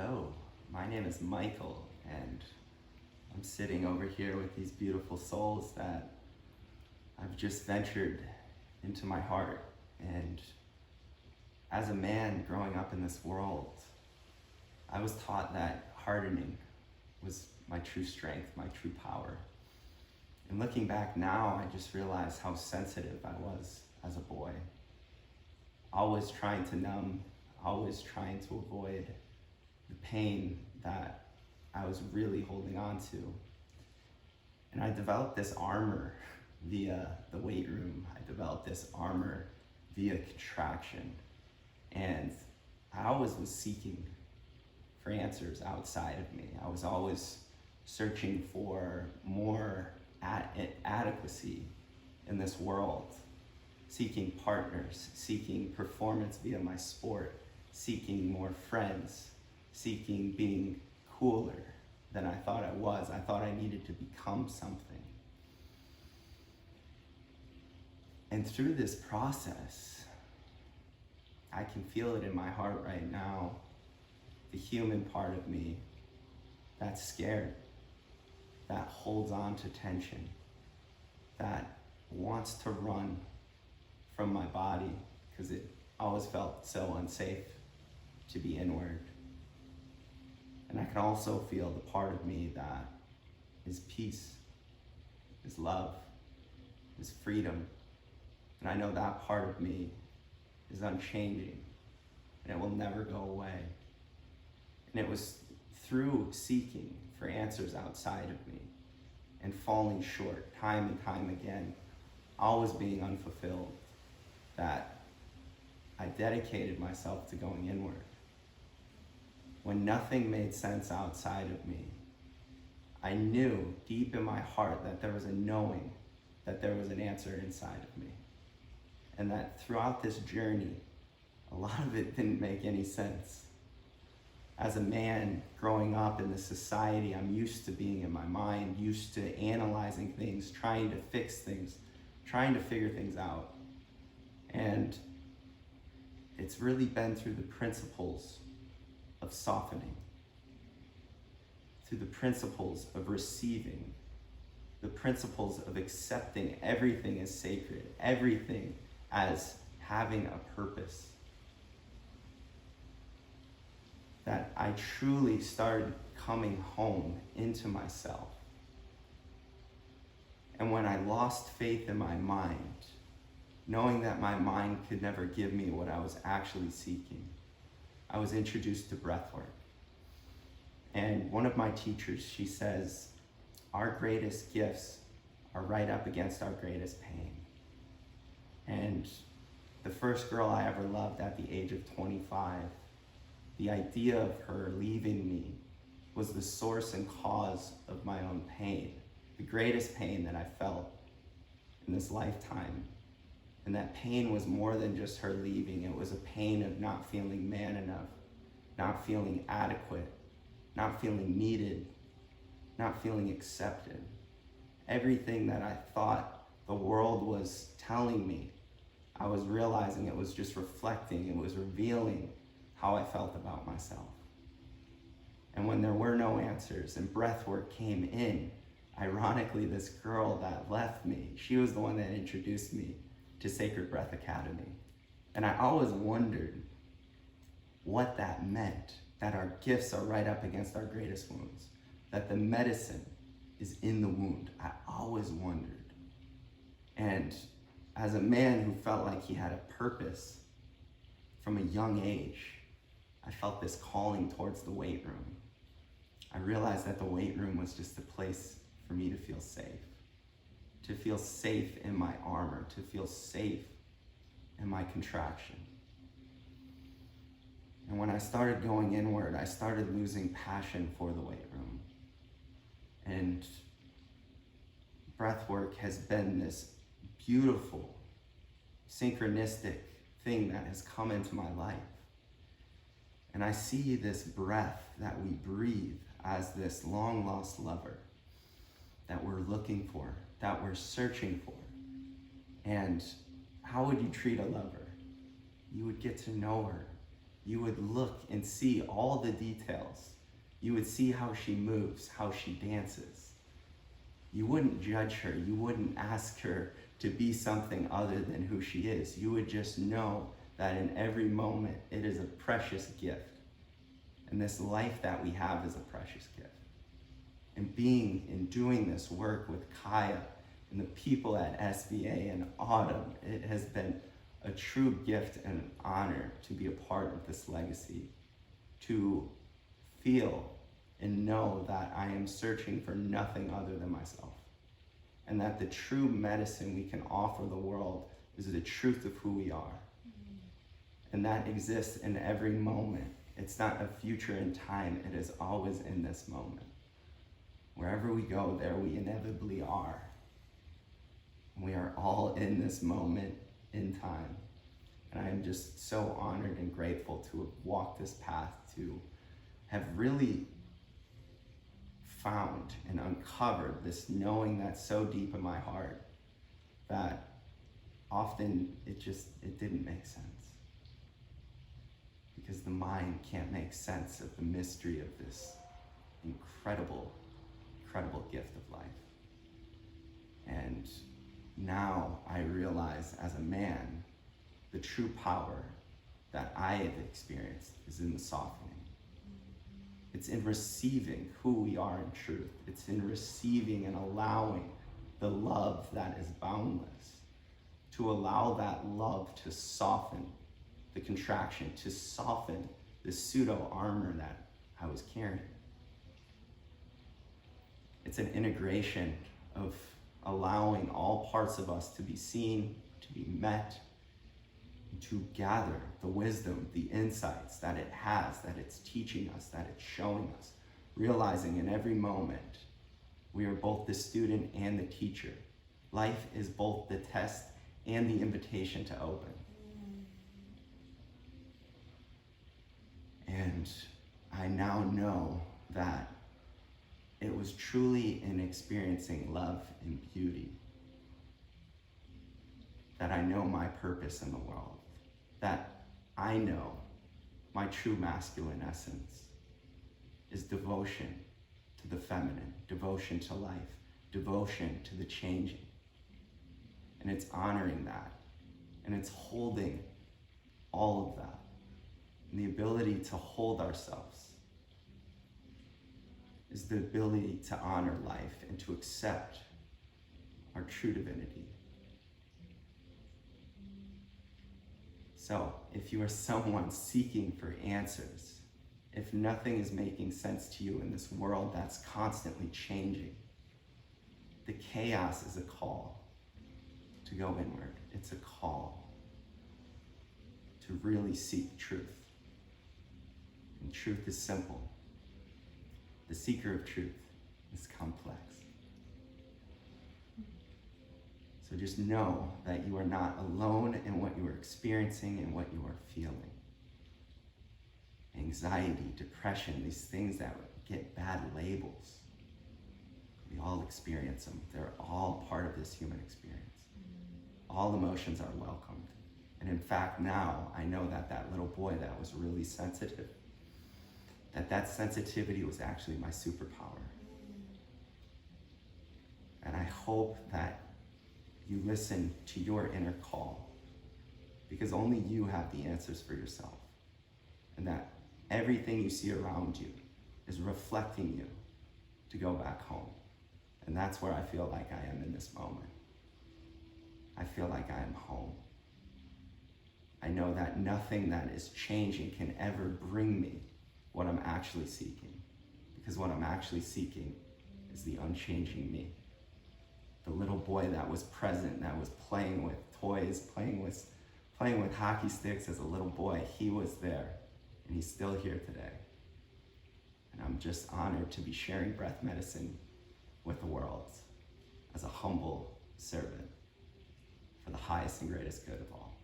Hello, my name is Michael, and I'm sitting over here with these beautiful souls that I've just ventured into my heart. And as a man growing up in this world, I was taught that hardening was my true strength, my true power. And looking back now, I just realized how sensitive I was as a boy. Always trying to numb, always trying to avoid the pain that I was really holding on to. And I developed this armor via the weight room. I developed this armor via contraction. And I always was seeking for answers outside of me. I was always searching for more adequacy in this world, seeking partners, seeking performance via my sport, seeking more friends, seeking being cooler than I thought I was. I thought I needed to become something. And through this process, I can feel it in my heart right now, the human part of me that's scared, that holds on to tension, that wants to run from my body because it always felt so unsafe to be inward. And I can also feel the part of me that is peace, is love, is freedom. And I know that part of me is unchanging and it will never go away. And it was through seeking for answers outside of me and falling short time and time again, always being unfulfilled, that I dedicated myself to going inward. When nothing made sense outside of me, I knew deep in my heart that there was a knowing that there was an answer inside of me. And that throughout this journey, a lot of it didn't make any sense. As a man growing up in this society, I'm used to being in my mind, used to analyzing things, trying to fix things, trying to figure things out. And it's really been through the principles of softening, through the principles of receiving, the principles of accepting everything as sacred, everything as having a purpose, that I truly started coming home into myself. And when I lost faith in my mind, knowing that my mind could never give me what I was actually seeking, I was introduced to breathwork. And one of my teachers, she says, our greatest gifts are right up against our greatest pain. And the first girl I ever loved at the age of 25, the idea of her leaving me was the source and cause of my own pain, the greatest pain that I felt in this lifetime. And that pain was more than just her leaving. It was a pain of not feeling man enough, not feeling adequate, not feeling needed, not feeling accepted. Everything that I thought the world was telling me, I was realizing it was just reflecting, it was revealing how I felt about myself. And when there were no answers and breathwork came in, ironically, this girl that left me, she was the one that introduced me to Sacred Breath Academy. And I always wondered what that meant, that our gifts are right up against our greatest wounds, that the medicine is in the wound. I always wondered. And as a man who felt like he had a purpose from a young age, I felt this calling towards the weight room. I realized that the weight room was just a place for me to feel safe in my armor, to feel safe in my contraction. And when I started going inward, I started losing passion for the weight room. And breathwork has been this beautiful, synchronistic thing that has come into my life. And I see this breath that we breathe as this long-lost lover that we're looking for, that we're searching for. And how would you treat a lover? You would get to know her. you would look and see all the details. You would see how she moves, how she dances. You wouldn't judge her. You wouldn't ask her to be something other than who she is. You would just know that in every moment it is a precious gift. And this life that we have is a precious gift. And being and doing this work with Kaya and the people at SBA and Autumn, it has been a true gift and an honor to be a part of this legacy, to feel and know that I am searching for nothing other than myself. And that the true medicine we can offer the world is the truth of who we are. And that exists in every moment. It's not a future in time, it is always in this moment. Wherever we go, there we inevitably are. We are all in this moment in time. And I am just so honored and grateful to have walked this path, to have really found and uncovered this knowing that's so deep in my heart that often it didn't make sense. Because the mind can't make sense of the mystery of this incredible, incredible gift of life. And now I realize as a man, the true power that I have experienced is in the softening. It's in receiving who we are in truth. It's in receiving and allowing the love that is boundless, to allow that love to soften the contraction, to soften the pseudo armor that I was carrying. It's an integration of allowing all parts of us to be seen, to be met, to gather the wisdom, the insights that it has, that it's teaching us, that it's showing us, realizing in every moment we are both the student and the teacher. Life is both the test and the invitation to open. And I now know that it was truly in experiencing love and beauty that I know my purpose in the world, that I know my true masculine essence is devotion to the feminine, devotion to life, devotion to the changing. And it's honoring that, and it's holding all of that, and the ability to hold ourselves is the ability to honor life and to accept our true divinity. So, if you are someone seeking for answers, if nothing is making sense to you in this world that's constantly changing, the chaos is a call to go inward. It's a call to really seek truth. And truth is simple. The seeker of truth is complex. So just know that you are not alone in what you are experiencing and what you are feeling. Anxiety, depression, these things that get bad labels. We all experience them. They're all part of this human experience. All emotions are welcomed. And in fact, now I know that that little boy that was really sensitive, that sensitivity was actually my superpower. And I hope that you listen to your inner call, because only you have the answers for yourself. And that everything you see around you is reflecting you to go back home. And that's where I feel like I am in this moment. I feel like I am home. I know that nothing that is changing can ever bring me what I'm actually seeking, because what I'm actually seeking is the unchanging me. The little boy that was present, that was playing with toys, playing with hockey sticks as a little boy, he was there, and he's still here today. And I'm just honored to be sharing breath medicine with the world as a humble servant for the highest and greatest good of all.